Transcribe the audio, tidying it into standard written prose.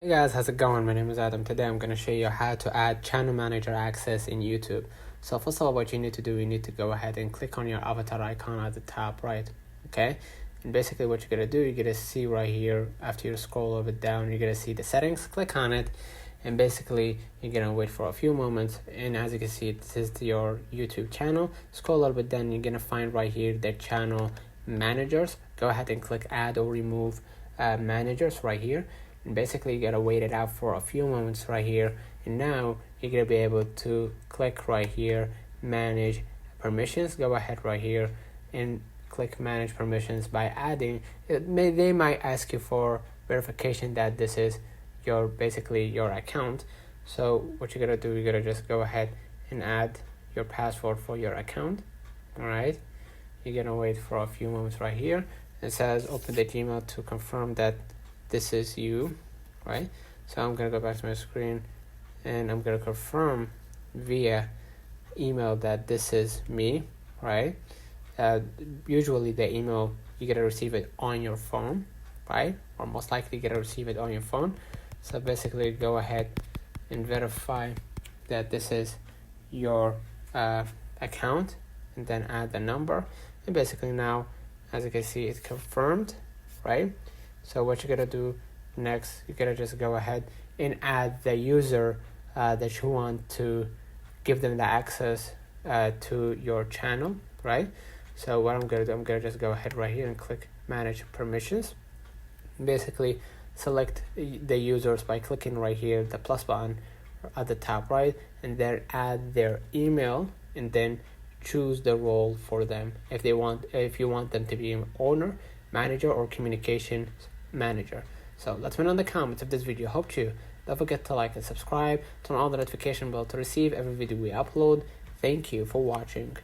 Hey guys, how's it going? My name is Adam. Today I'm going to show you how to add channel manager access in YouTube. So first of all, what you need to do, you need to go ahead and click on your avatar icon at the top right. Okay, and basically what you're going to do, you're going to see right here, after you scroll a bit down, you're going to see the settings. Click on it, and basically you're going to wait for a few moments, and as you can see, this is your YouTube channel. Scroll a little bit down, you're going to find right here the channel managers. Go ahead and click add or remove managers right here, and basically you gotta wait it out for a few moments right here, and now you're gonna be able to click right here, manage permissions. Go ahead right here and click manage permissions. By adding it, they might ask you for verification that this is basically your account. So what you're gonna do, you're gonna just go ahead and add your password for your account. All right, you're gonna wait for a few moments right here. It says open the Gmail to confirm that this is you, right? So I'm gonna go back to my screen and I'm gonna confirm via email that this is me, right? Usually the email, you're gonna receive it on your phone, right? Or most likely you're gonna receive it on your phone. So basically go ahead and verify that this is your account, and then add the number, and basically now, as you can see, it's confirmed, right? So what you're gonna do next, you're gonna just go ahead and add the user that you want to give them the access to your channel, right? So what I'm gonna do, I'm gonna just go ahead right here and click manage permissions. Basically select the users by clicking right here, the plus button at the top right, and then add their email, and then choose the role for them if you want them to be an owner, manager, or communications manager. So let me know in the comments if this video helped you. Don't forget to like and subscribe, turn on the notification bell to receive every video we upload. Thank you for watching.